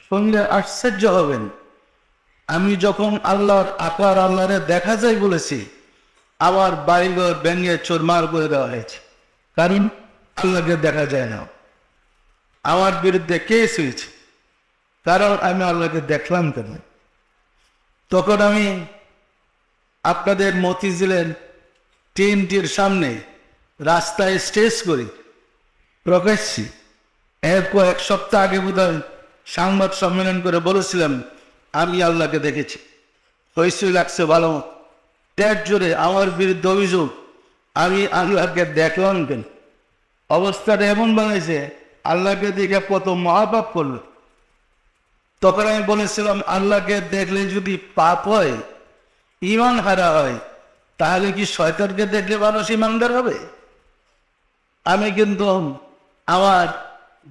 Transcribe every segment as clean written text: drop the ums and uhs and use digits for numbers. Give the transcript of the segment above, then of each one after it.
শুনলে আশ্চর্য হবেন। আমি যখন আল্লাহর আকার আল্লাহরে দেখা যায় বলেছি, আমার বাড়িঘর ভেঙে চুরমার করে দেওয়া হয়েছে, কারণ আল্লাহকে দেখা যায় না। আমার বিরুদ্ধে কেস হয়েছে, কারণ আমি আল্লাহকে দেখলাম কেন। তখন আমি আপনাদের মতিঝিলের টিএনটির সামনে রাস্তায় স্টেজ করি প্রকাশ্যে। এর কয়েক সপ্তাহ আগে বোধহয় সংবাদ সম্মেলন করে বলেছিলাম আমি আল্লাহকে দেখেছি। হয়েছে লাগছে ভালো মতো। ট্যাগ জোরে আমার বিরুদ্ধে অভিযোগ আমি আল্লাহকে দেখলাম কেন। অবস্থাটা এমন বানাইছে আল্লাহকে দেখে কত মহাপাপ করলো। তখন আমি বলেছিলাম আল্লাহকে দেখলে যদি পাপ হয়, ইমান হারা হয়, তাহলে কি শয়তানকে দেখলে মানুষ ইমানদার হবে? আমি কিন্তু আমার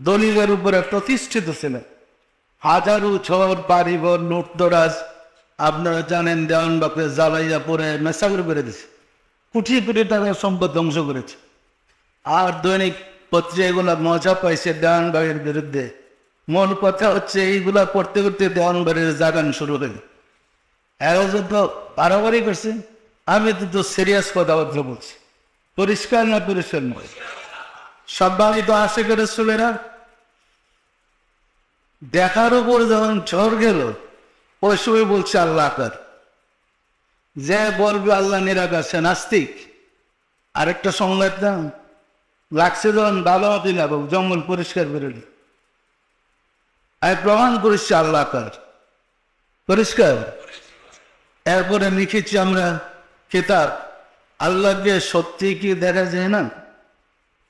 দলিলের উপরে প্রতিষ্ঠিত ছিলেন। হাজারো ঝড় বাড়িঘর লুটতরাজ আপনারা জানেন, দেওয়ানবাগকে জ্বালাইয়া পরে মেসাগুলো করে দিছে, কোটি কোটি টাকার সম্পদ ধ্বংস করেছে। আর দৈনিক পত্রিকাগুলো মজা পাইছে দেওয়ানবাগের বিরুদ্ধে। মূল কথা হচ্ছে এইগুলা করতে করতে দেওয়ানবাগের জাগান শুরু হয়ে এরা তো বাড়াবাড়ি করছে। আমি তো সিরিয়াস কথাবার্তা বলছি, পরিষ্কার না পরিষ্কার নয়। সম্মানিত আশেকের ছেলেরা, দেখার উপর যখন ঝড় গেল ওই সময় বলছে আল্লাহ আকার। যে বলবে আল্লাহ নিরাকার সে নাস্তিক। আরেকটা সংবাদ দাম লাগছে যখন ভালো হাতি লাগুক, জঙ্গল পরিষ্কার বেরোল। আমি প্রমাণ করেছি আল্লাহ আকার পরিষ্কার। এরপরে লিখেছি আমরা কিতাব, আল্লাহকে সত্যি কি দেখা যায় না?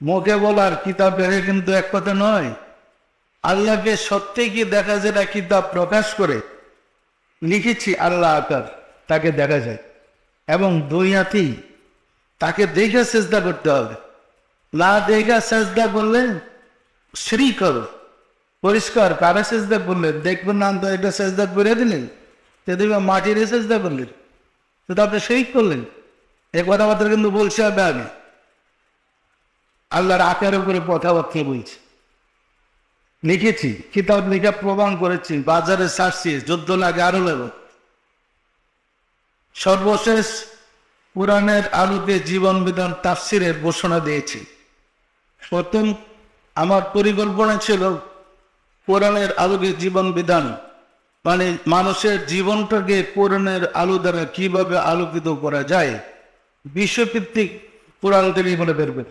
মুখে বলার কিতাব দেখে কিন্তু এক কথা নয়। আল্লাহকে সত্যি কি দেখা যায় না কিতাব প্রকাশ করে লিখেছি আল্লাহ আকার, তাকে দেখা যায়। এবং দুই হাতেই তাকে দেখে সেজদা করতে হবে। না দেখে সেজদা করলে শিরক করো। পরিষ্কার। কারা সেজদা করলেন দেখবেন না, তো এটা সেজদা করে দিলেন, যদি মাটির সেজদা করলেন তো আপনি শিরক করলেন। এই কথাবার্তা কিন্তু বলছে আমি আল্লাহর আকারের উপরে কথাবার্তা বলছি, লিখেছি, কিতাব লিখে প্রমাণ করেছি, বাজারে ছাড়ছি, যুদ্ধ লাগে আরো লাগো। সর্বশেষ কোরআনের আলোকে জীবন বিধান তাফসিরের ঘোষণা দিয়েছি। প্রথম আমার পরিকল্পনা ছিল কোরআনের আলোকে জীবন বিধান, মানে মানুষের জীবনটাকে কোরআনের আলো দ্বারা কিভাবে আলোকিত করা যায়, বিশ্বভিত্তিক কোরআন থেকে বলে বেরবে।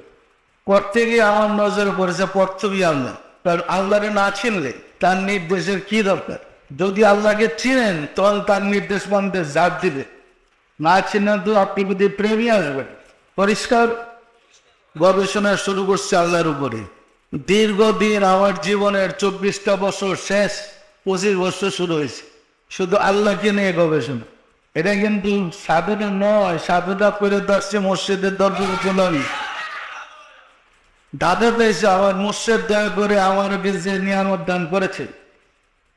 করতে গিয়ে আমার নজরে পড়েছে পর্তবী আল্লাহ। কারণ আল্লাহরে না চিনলে তার নির্দেশের কি দরকার? যদি আল্লাহকে চিনেন তখন তার নির্দেশ মানতে জাত দিবে, না চিনেন তো আপনি যদি প্রেমী আসবেন। পরিষ্কার। গবেষণা শুরু করছে আল্লাহর উপরে। দীর্ঘদিন আমার জীবনের 24টা বছর শেষ, 25 বছর শুরু হয়েছে শুধু আল্লাহকে নিয়ে গবেষণা। এটা কিন্তু সাধনা নয়, সাধনা করে আসছে মসজিদের দরজায় চলে। আমি দাদা পেয়েছে আমার মুর্শিদ দয়া করে আমাকে যে নিয়ামত দান করেছে,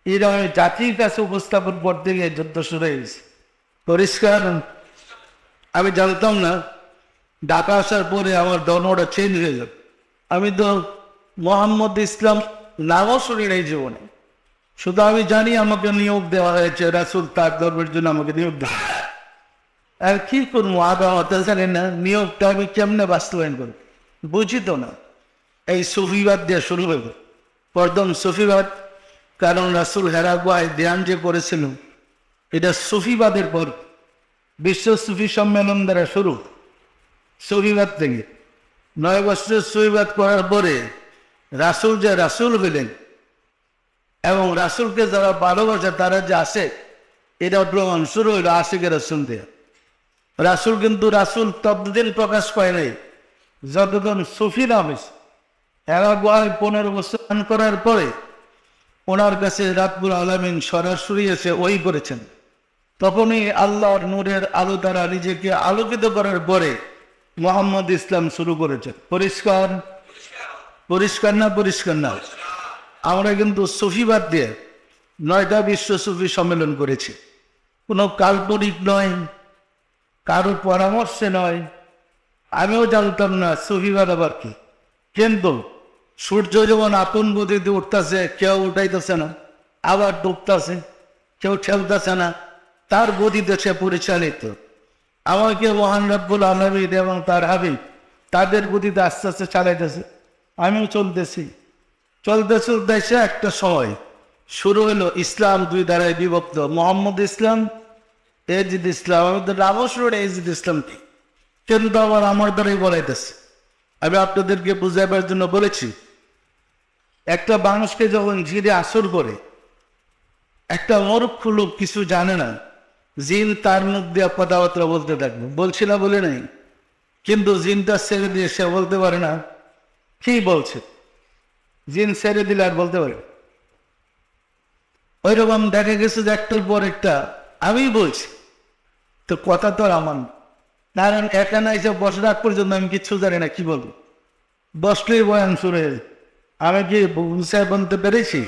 এরা জাতির কাছে উপস্থাপন করতে গিয়ে যুদ্ধ শুরু হয়েছে। পরিষ্কার। আমি জানতাম না ঢাকা আসার পরে আমার ধর্মটা চেঞ্জ হয়ে যাবে। আমি তো মোহাম্মদ ইসলাম নামও শুনি নাই জীবনে, শুধু আমি জানি আমাকে নিয়োগ দেওয়া হয়েছে, রাসূল তার ধর্মের জন্য আমাকে নিয়োগ দেওয়া। আর কি করবো, আবহাওয়া জানি না নিয়োগটা আমি কেমনে বাস্তবায়ন করবো, বুঝি তো না। এই সুফিবাদ দিয়ে শুরু হবে, প্রথম সুফিবাদ। কারণ রাসূল হেরা গুহায় ধ্যান যে করেছিল এটা সুফিবাদের পর। বিশ্ব সুফি সম্মেলন দ্বারা শুরু সুফিবাদ থেকে। 9 বছরের সুফিবাদ করার পরে রাসূল যে রাসূল হলেন এবং রাসূলকে যারা ভালোবাসে তারা যে আসে, এটা প্রমাণ শুরু হইল আশিকের রাসূল দিয়ে। রাসূল কিন্তু রাসূল ততদিন প্রকাশ পায় নাই যতদিন সুফি নাম হয়েছে। হেরা গুহায় 15 বছর করার পরে ওনার কাছে রাব্বুল আলামিন সরাসরি এসে ওই করেছেন। তখনই আল্লাহর নূরের আলো দ্বারা নিজেকে আলোকিত করার পরে মোহাম্মদ ইসলাম শুরু করেছেন। পরিষ্কার। পরিষ্কার না পরিষ্কার না? আমরা কিন্তু সুফিবাদ দিয়ে 9টা বিশ্ব সুফি সম্মেলন করেছি। কোনো কাল্পনিক নয়, কারোর পরামর্শে নয়। আমিও জানতাম না সুফিবাদ আবার কি, কিন্তু সূর্য যেমন আপন গতিতে উঠতেছে, কেউ উঠাইতেছে না, আবার ডুবতেছে, কেউ ঠেলতেছে না, তার গতিতে সে পরিচালিত। আমাকে মহান রব্বুল আলামিন এবং তার হাবিব তাদের গতিতে আস্তে আস্তে চালাইতেছে, আমিও চলতেছি। চলতে চলতে এসে একটা সময় শুরু হলো ইসলাম দুই দ্বারায় বিভক্ত, মোহাম্মদ ইসলাম, এজিদ ইসলাম। আমি তো নামও শুরু এজিদ ইসলাম ঠিক, কিন্তু আমার দ্বারাই বলাইতেছে। আমি আপনাদেরকে বুঝাইবার জন্য বলেছি, একটা মানুষকে যখন জিনে আসর করে, একটা মূর্খ লোক কিছু জানে না, জিন তার মুখ দিয়ে কথাবার্তা বলতে থাকবে, বলছি না বলে নাই, কিন্তু জিনটা ছেড়ে দিয়ে সে বলতে পারে না কি বলছে। জিন ছেড়ে দিলে আর বলতে পারে। ওই রকম দেখা গেছে যে একটার পর একটা আমি বলছি, তো কথা তো আর আমার না। কারণ এখানে এসে বসে রাখ পর্যন্ত আমি কিচ্ছু জানি না কি বলবো, বসলেই বয়ান শুরু হয়ে যায়। আমি কি বুঝে বলতে পেরেছি?